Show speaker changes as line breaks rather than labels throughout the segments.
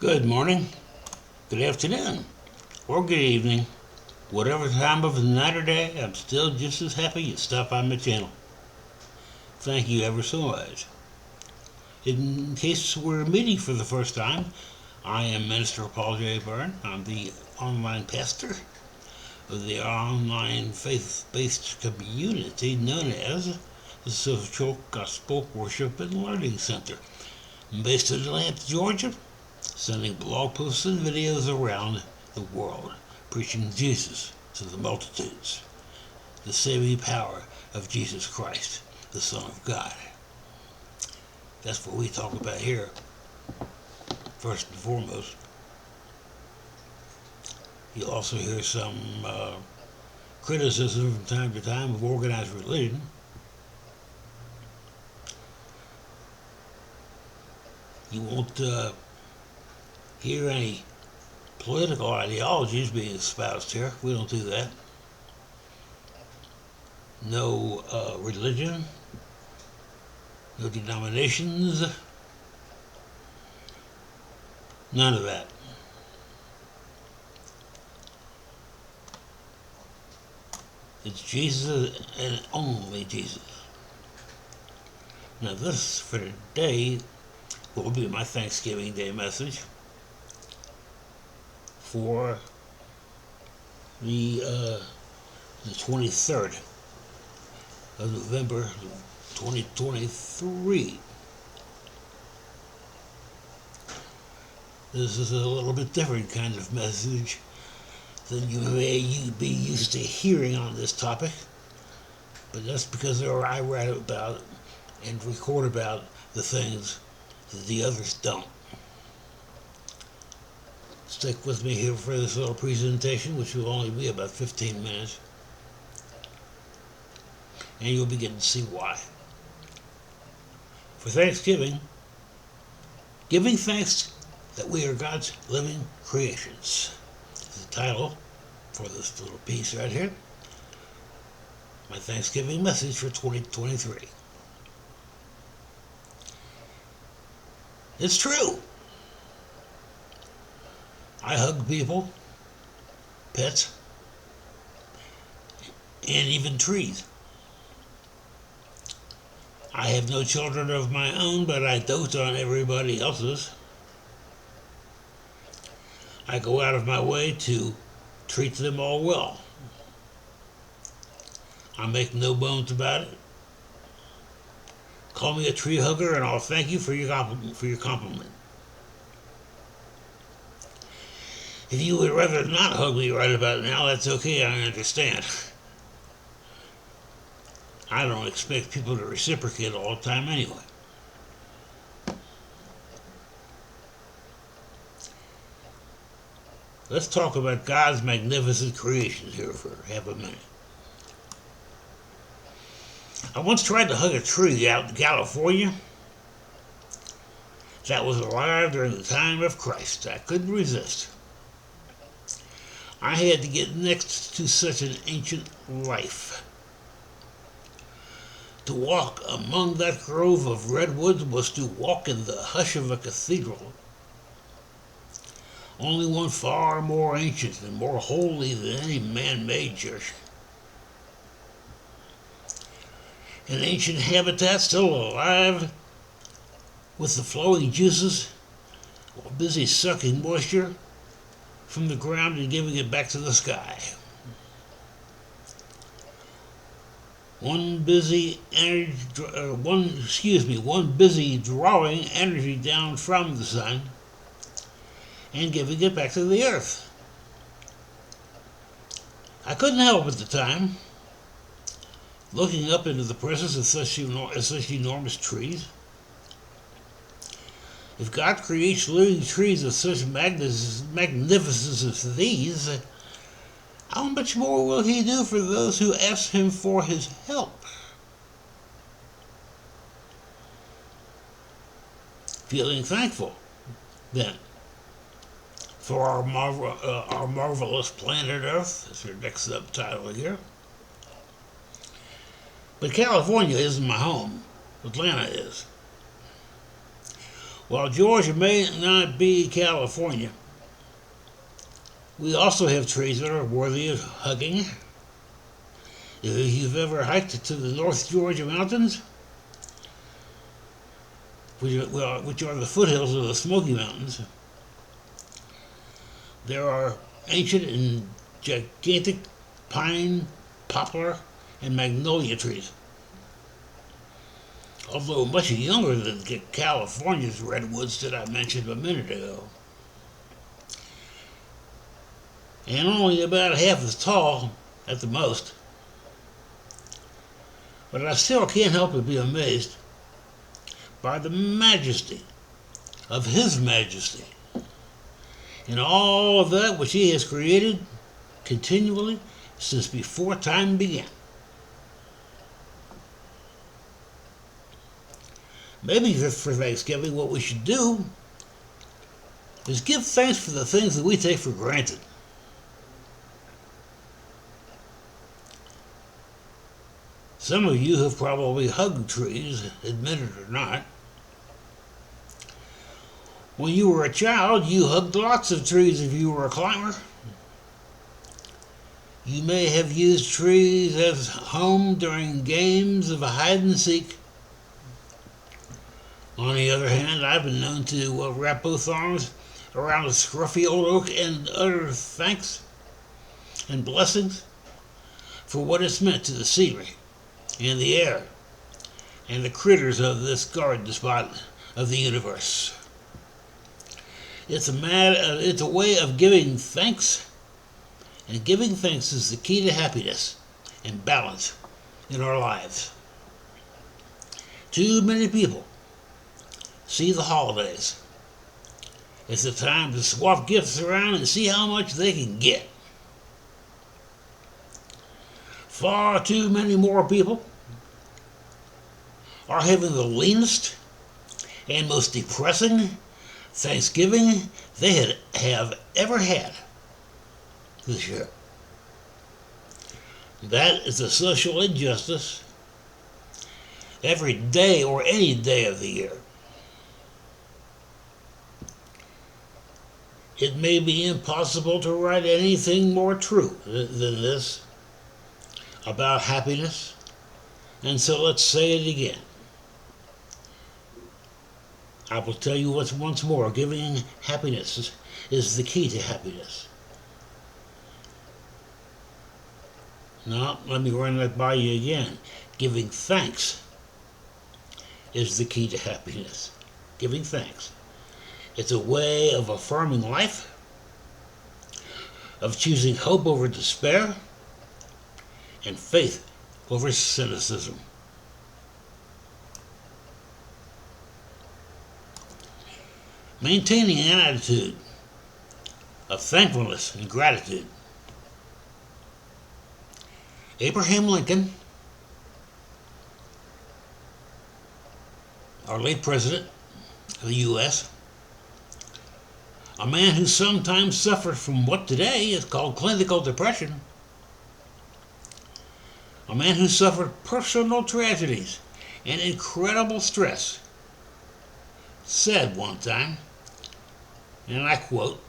Good morning, good afternoon, or good evening. Whatever time of the night or day, I'm still just as happy you stopped by my channel. Thank you ever so much. In case we're meeting for the first time, I am Minister Paul J. Bern. I'm the online pastor of the online faith-based community known as the Social Gospel Worship and Learning Center. I'm based in Atlanta, Georgia, sending blog posts and videos around the world, preaching Jesus to the multitudes, the saving power of Jesus Christ, the Son of God. That's what we talk about here, first and foremost. You'll also hear some criticism from time to time of organized religion. You won't hear any political ideologies being espoused here. We don't do that. No religion, no denominations, none of that. It's Jesus and only Jesus. Now this, for today, will be my Thanksgiving Day message for the 23rd of November 2023. This is a little bit different kind of message than you may be used to hearing on this topic, but that's because I write about and record about the things that the others don't. Stick with me here for this little presentation, which will only be about 15 minutes, and you'll begin to see why. For Thanksgiving, giving thanks that we are God's living creations is the title for this little piece right here. My Thanksgiving message for 2023. It's true. I hug people, pets, and even trees. I have no children of my own, but I dote on everybody else's. I go out of my way to treat them all well. I make no bones about it. Call me a tree hugger and I'll thank you for your compliment. If you would rather not hug me right about now, that's okay, I understand. I don't expect people to reciprocate all the time anyway. Let's talk about God's magnificent creations here for half a minute. I once tried to hug a tree out in California that was alive during the time of Christ. I couldn't resist. I had to get next to such an ancient life. To walk among that grove of redwoods was to walk in the hush of a cathedral. Only one far more ancient and more holy than any man-made church. An ancient habitat still alive, with the flowing juices, while busy sucking moisture from the ground and giving it back to the sky. One busy drawing energy down from the sun and giving it back to the earth. I couldn't help at the time looking up into the presence of such enormous trees. If God creates living trees of such magnificence as these, how much more will He do for those who ask Him for His help? Feeling thankful, then, for our marvelous planet Earth, that's your next subtitle here. But California isn't my home. Atlanta is. While Georgia may not be California, we also have trees that are worthy of hugging. If you've ever hiked to the North Georgia mountains, which are the foothills of the Smoky Mountains, there are ancient and gigantic pine, poplar, and magnolia trees. Although much younger than California's redwoods that I mentioned a minute ago. And only about half as tall at the most. But I still can't help but be amazed by the majesty of His Majesty in all of that which He has created continually since before time began. Maybe for Thanksgiving what we should do is give thanks for the things that we take for granted. Some of you have probably hugged trees, admit it or not. When you were a child, you hugged lots of trees if you were a climber. You may have used trees as home during games of hide and seek. On the other hand, I've been known to wrap both arms around a scruffy old oak and utter thanks and blessings for what it's meant to the scenery and the air and the critters of this garden spot of the universe. It's a way of giving thanks, and giving thanks is the key to happiness and balance in our lives. Too many people see the holidays as a time to swap gifts around and see how much they can get. Far too many more people are having the leanest and most depressing Thanksgiving they have ever had this year. That is a social injustice every day or any day of the year. It may be impossible to write anything more true than this about happiness, and so let's say it again. I will tell you once more, giving happiness is the key to happiness. Now, let me run that by you again. Giving thanks is the key to happiness. Giving thanks. It's a way of affirming life, of choosing hope over despair, and faith over cynicism. Maintaining an attitude of thankfulness and gratitude. Abraham Lincoln, our late president of the U.S., a man who sometimes suffered from what today is called clinical depression, a man who suffered personal tragedies and incredible stress, said one time, and I quote,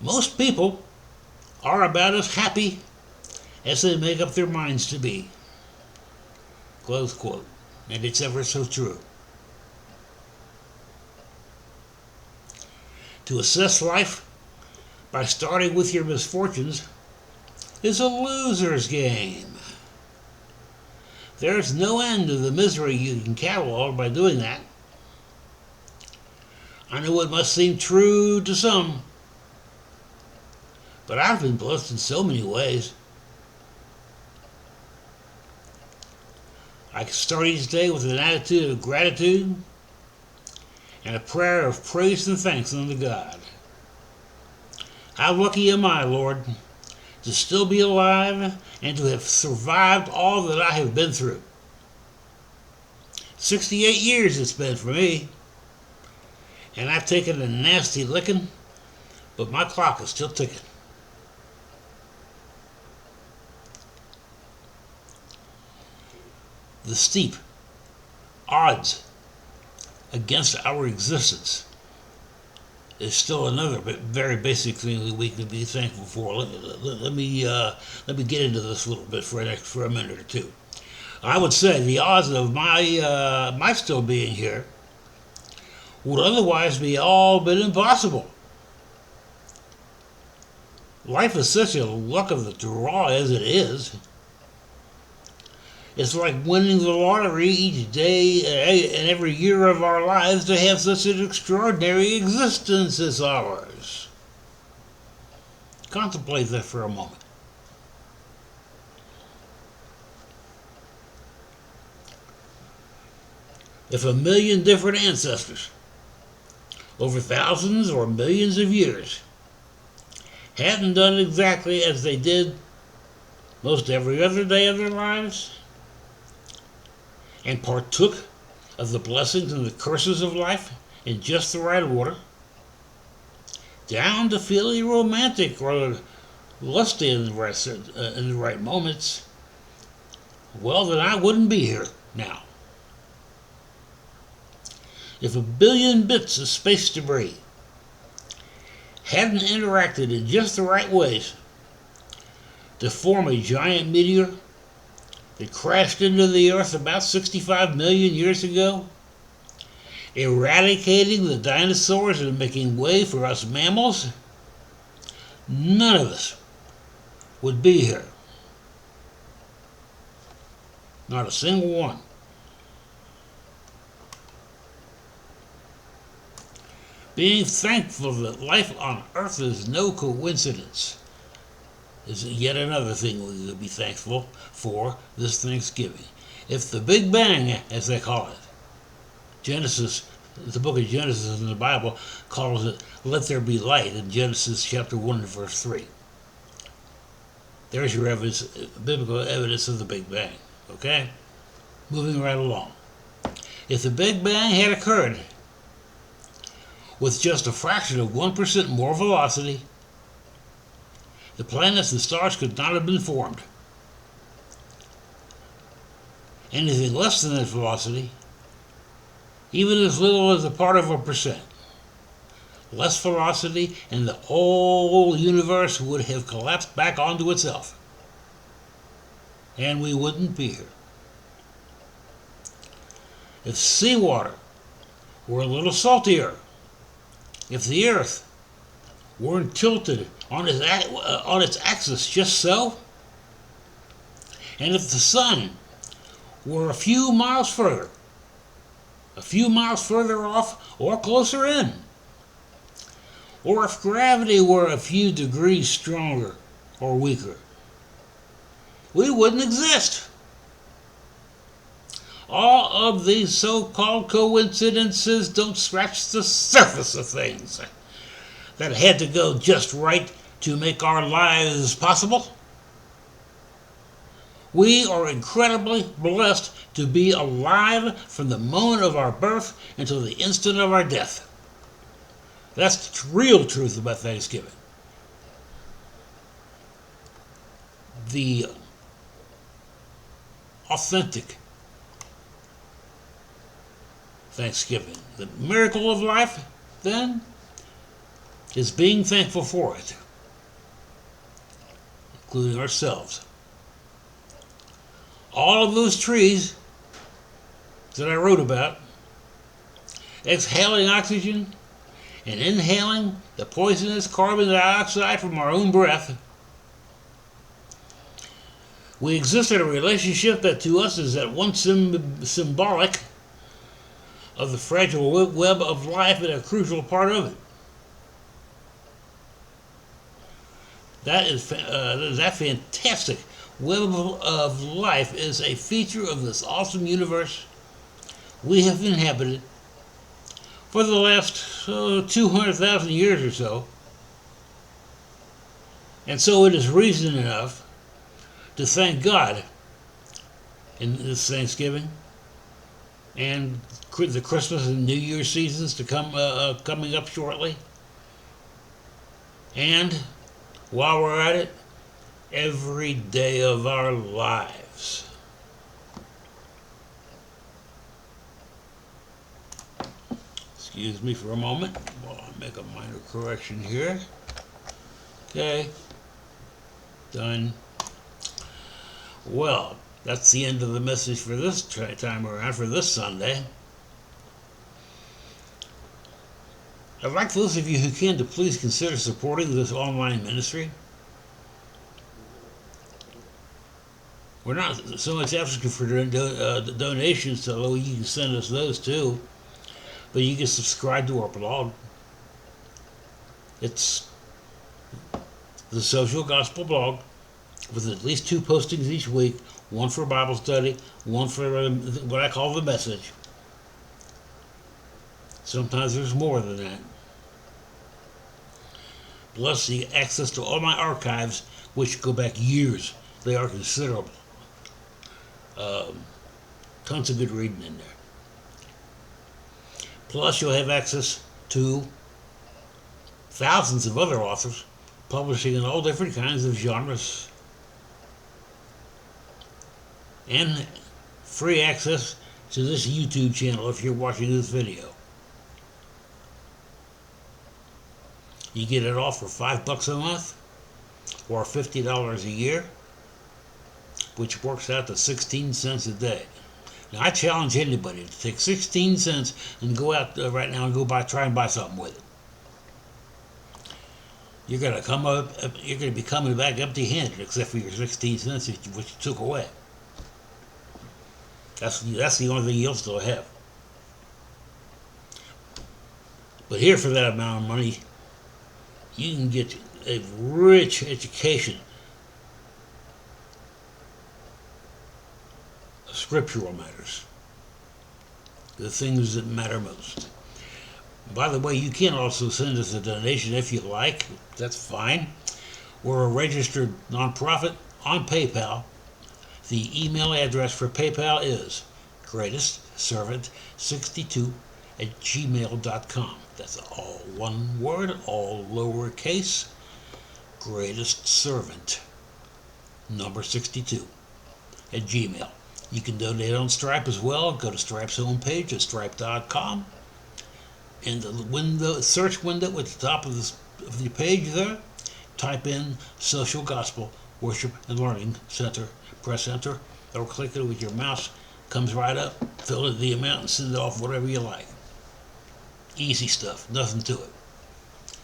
"Most people are about as happy as they make up their minds to be." Close quote. And it's ever so true. To assess life by starting with your misfortunes is a loser's game. There's no end to the misery you can catalog by doing that. I know it must seem true to some, but I've been blessed in so many ways. I can start each day with an attitude of gratitude and a prayer of praise and thanks unto God. How lucky am I, Lord, to still be alive and to have survived all that I have been through. 68 years it's been for me, and I've taken a nasty licking, but my clock is still ticking. The steep odds against our existence is still another very basic thing that we can be thankful for. Let me get into this a little bit for a minute or two. I would say the odds of my still being here would otherwise be all but impossible. Life is such a luck of the draw as it is. It's like winning the lottery each day and every year of our lives to have such an extraordinary existence as ours. Contemplate that for a moment. If a million different ancestors, over thousands or millions of years, hadn't done exactly as they did most every other day of their lives, and partook of the blessings and the curses of life in just the right order, down to feeling romantic or lusty in the right moments, well, then I wouldn't be here now. If a billion bits of space debris hadn't interacted in just the right ways to form a giant meteor that crashed into the Earth about 65 million years ago, eradicating the dinosaurs and making way for us mammals, none of us would be here. Not a single one. Being thankful that life on Earth is no coincidence is yet another thing we could be thankful for this Thanksgiving. If the Big Bang, as they call it, Genesis, the book of Genesis in the Bible calls it, let there be light in Genesis chapter 1 and verse 3. There's your evidence, biblical evidence of the Big Bang. Okay? Moving right along. If the Big Bang had occurred with just a fraction of 1% more velocity, the planets and stars could not have been formed. Anything less than that velocity, even as little as a part of a percent, less velocity and the whole universe would have collapsed back onto itself. And we wouldn't be here. If seawater were a little saltier, if the Earth weren't tilted on its axis just so, and if the sun were a few miles further off or closer in, or if gravity were a few degrees stronger or weaker, we wouldn't exist. All of these so-called coincidences don't scratch the surface of things that had to go just right to make our lives possible. We are incredibly blessed to be alive from the moment of our birth until the instant of our death. That's the real truth about Thanksgiving. The authentic Thanksgiving. The miracle of life, then, is being thankful for it, including ourselves. All of those trees that I wrote about, exhaling oxygen and inhaling the poisonous carbon dioxide from our own breath, we exist in a relationship that to us is at once symbolic of the fragile web of life and a crucial part of it. That fantastic web of life is a feature of this awesome universe we have inhabited for the last 200,000 years or so. And so it is reason enough to thank God in this Thanksgiving and the Christmas and New Year seasons to coming up shortly. And while we're at it, every day of our lives. Excuse me for a moment while I make a minor correction here. Okay. Done. Well, that's the end of the message for this time around, for this Sunday. I'd like those of you who can to please consider supporting this online ministry. We're not so much asking for donations, although you can send us those too. But you can subscribe to our blog. It's the Social Gospel Blog, with at least 2 postings each week, one for Bible study, one for what I call the message. Sometimes there's more than that. Plus the access to all my archives, which go back years. They are considerable. Tons of good reading in there. Plus you'll have access to thousands of other authors publishing in all different kinds of genres, and free access to this YouTube channel if you're watching this video. You get it all for $5 a month or $50 a year, which works out to 16 cents a day. Now I challenge anybody to take 16 cents and go out right now and try and buy something with it. You're gonna be coming back empty-handed, except for your 16 cents which you took away. That's the only thing you'll still have. But here, for that amount of money, you can get a rich education of scriptural matters, the things that matter most. By the way, you can also send us a donation if you like. That's fine. We're a registered nonprofit on PayPal. The email address for PayPal is greatestservant62@gmail.com. That's all one word, all lowercase. greatestservant62@gmail. You can donate on Stripe as well. Go to Stripe's homepage at stripe.com. In the search window at the top of the page there, type in Social Gospel Worship and Learning Center. Press enter, or click it with your mouse. Comes right up. Fill in the amount and send it off whatever you like. Easy stuff, nothing to it.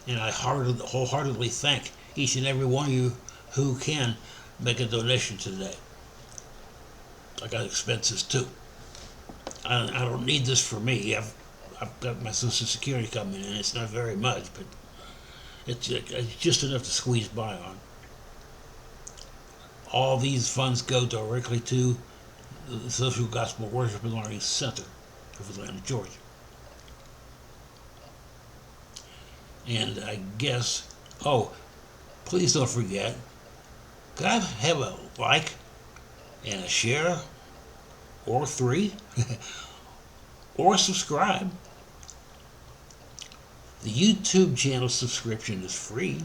And I wholeheartedly thank each and every one of you who can make a donation today. I got expenses too. I don't need this for me. I've got my Social Security coming in. It's not very much, but it's just enough to squeeze by on. All these funds go directly to the Social Gospel Worship and Learning Center of Atlanta, Georgia. And I guess, please don't forget, gotta have a like and a share, or 3, or subscribe. The YouTube channel subscription is free.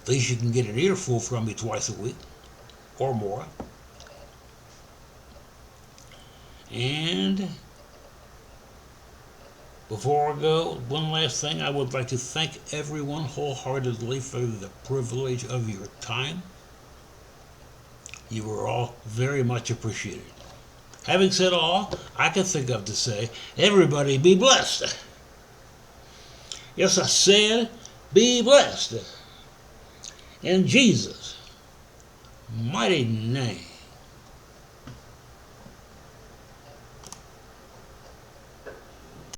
At least you can get an earful from me twice a week, or more. And before I go, one last thing, I would like to thank everyone wholeheartedly for the privilege of your time. You are all very much appreciated. Having said all I can think of to say, everybody be blessed. Yes, I said, be blessed. In Jesus' mighty name.